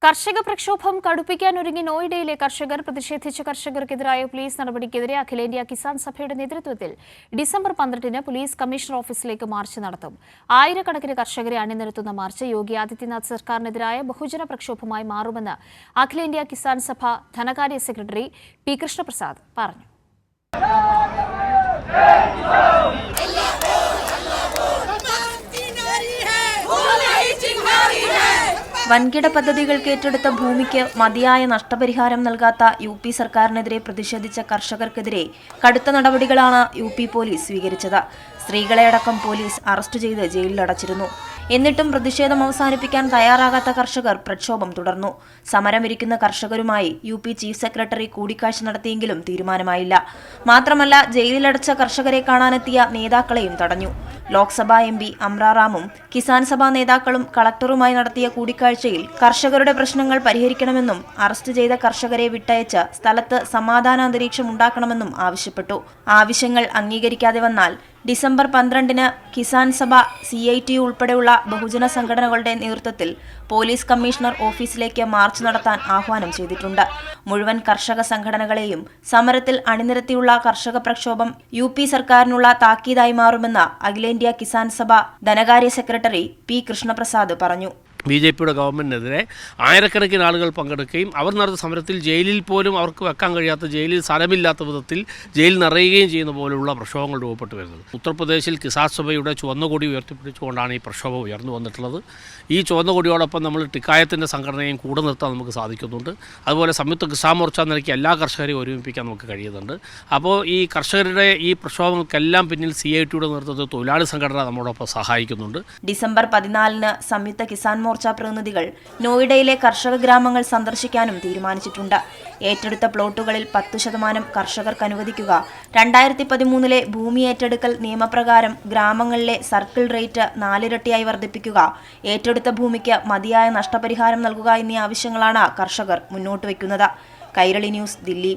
കർഷക പ്രക്ഷോഭം കടുപ്പിക്കാനൊരുങ്ങി നോയിഡയിലെ കർഷകർ പ്രതിഷേധിച്ച കർഷകർക്കെതിരായ പോലീസ് നടപടിക്കെതിരെ അഖിലേന്ത്യാ കിസാൻ സഭയുടെ നേതൃത്വത്തിൽ ഡിസംബർ 12-ന് പോലീസ് കമ്മീഷണർ ഓഫീസിലേക്ക് മാർച്ച് നടത്തും. ആയിരക്കണക്കിന് കർഷകരെ അണിനിരത്തുന്ന മാർച്ച് യോഗി ആദിത്യനാഥ് സർക്കാരിനെതിരായ ബഹുജന പ്രക്ഷോഭമായി മാറുമെന്ന് അഖിലേന്ത്യാ കിസാൻ സഭ ധനകാര്യ സെക്രട്ടറി പി കൃഷ്ണപ്രസാദ് പറഞ്ഞു. വൻകിട പദ്ധതികൾക്ക് ഏറ്റെടുത്ത ഭൂമിക്ക് മതിയായ നഷ്ടപരിഹാരം നൽകാത്ത യു.പി. സർക്കാരിനെതിരെ പ്രതിഷേധിച്ച കർഷകർക്കെതിരെ കടുത്ത നടപടികളാണ് യു.പി. പോലീസ് സ്വീകരിച്ചത്. സ്ത്രീകളെയടക്കം പോലീസ് അറസ്റ്റ് ചെയ്ത് ജയിലിലടച്ചിരുന്നു. എന്നിട്ടും പ്രതിഷേധം അവസാനിപ്പിക്കാൻ തയ്യാറാകാത്ത കർഷകർ പ്രക്ഷോഭം തുടർന്നു. സമരമിരിക്കുന്ന കർഷകരുമായി യു.പി. ചീഫ് സെക്രട്ടറി കൂടിക്കാഴ്ച നടത്തിയെങ്കിലും തീരുമാനമായില്ല. മാത്രമല്ല, ജയിലിലടച്ച കർഷകരെ കാണാനെത്തിയ നേതാക്കളെയും തടഞ്ഞു. ലോക്സഭാ എം.പി. അമ്രാറാമും കിസാൻ സഭാ നേതാക്കളും കളക്ടറുമായി നടത്തിയ കൂടിക്കാഴ്ചയിൽ കർഷകരുടെ പ്രശ്നങ്ങൾ പരിഹരിക്കണമെന്നും അറസ്റ്റ് ചെയ്ത കർഷകരെ വിട്ടയച്ച് സ്ഥലത്ത് സമാധാനാന്തരീക്ഷം ഉണ്ടാക്കണമെന്നും ആവശ്യപ്പെട്ടു. ആവശ്യങ്ങൾ അംഗീകരിക്കാതെ വന്നാൽ ഡിസംബർ 12-ന് കിസാൻ സഭ, CITU ഉൾപ്പെടെയുള്ള ബഹുജന സംഘടനകളുടെ നേതൃത്വത്തിൽ പോലീസ് കമ്മീഷണർ ഓഫീസിലേക്ക് മാർച്ച് നടത്താൻ ആഹ്വാനം ചെയ്തിട്ടുണ്ട്. മുഴുവൻ കർഷക സംഘടനകളെയും സമരത്തിൽ അണിനിരത്തിയുള്ള കർഷക പ്രക്ഷോഭം യു.പി. സർക്കാരിനുള്ള താക്കീതായി മാറുമെന്ന് അഖിലേന്ത്യാ കിസാൻ സഭ ധനകാര്യ സെക്രട്ടറി പി കൃഷ്ണപ്രസാദ് പറഞ്ഞു. BJPയുടെ ഗവൺമെൻറ്റിനെതിരെ ആയിരക്കണക്കിന് ആളുകൾ പങ്കെടുക്കുകയും അവർ നടത്തുന്ന സമരത്തിൽ ജയിലിൽ പോലും അവർക്ക് വെക്കാൻ കഴിയാത്ത, ജയിലിൽ സ്ഥലമില്ലാത്ത വിധത്തിൽ ജയിൽ നിറയുകയും ചെയ്യുന്ന പോലുള്ള പ്രക്ഷോഭങ്ങൾ രൂപപ്പെട്ടു വരുന്നത്. ഉത്തർപ്രദേശിൽ കിസാൻ സഭയുടെ ചുവന്ന കൊടി ഉയർത്തിപ്പിടിച്ചുകൊണ്ടാണ് ഈ പ്രക്ഷോഭം ഉയർന്നു വന്നിട്ടുള്ളത്. ഈ ചുവന്ന കൊടിയോടൊപ്പം നമ്മൾ ടിക്കായത്തിൻ്റെ സംഘടനയും കൂടെ നിർത്താൻ നമുക്ക് സാധിക്കുന്നുണ്ട്. അതുപോലെ സംയുക്ത കിസാൻ മോർച്ച നിലയ്ക്ക് എല്ലാ കർഷകരെയും ഒരുമിപ്പിക്കാൻ നമുക്ക് കഴിയുന്നുണ്ട്. അപ്പോൾ ഈ കർഷകരുടെ ഈ പ്രക്ഷോഭങ്ങൾക്കെല്ലാം പിന്നിൽ CITUയുടെ നേതൃത്വത്തിൽ തൊഴിലാളി സംഘടന നമ്മോടൊപ്പം സഹായിക്കുന്നുണ്ട്. ഡിസംബർ 14-ന് സംയുക്ത കിസാൻ മോർച്ച പ്രതിനിധികൾ നോയിഡയിലെ കർഷക ഗ്രാമങ്ങൾ സന്ദർശിക്കാനും തീരുമാനിച്ചിട്ടുണ്ട്. ഏറ്റെടുത്ത പ്ലോട്ടുകളിൽ 10% കർഷകർക്ക് അനുവദിക്കുക, 2013-ലെ ഭൂമി ഏറ്റെടുക്കൽ നിയമപ്രകാരം ഗ്രാമങ്ങളിലെ സർക്കിൾ റേറ്റ് 4 ഇരട്ടിയായി വർദ്ധിപ്പിക്കുക, ഏറ്റെടുത്ത ഭൂമിക്ക് മതിയായ നഷ്ടപരിഹാരം നൽകുക എന്നീ ആവശ്യങ്ങളാണ് കർഷകർ മുന്നോട്ട് വയ്ക്കുന്നത്. കൈരളി ന്യൂസ്, ദില്ലി.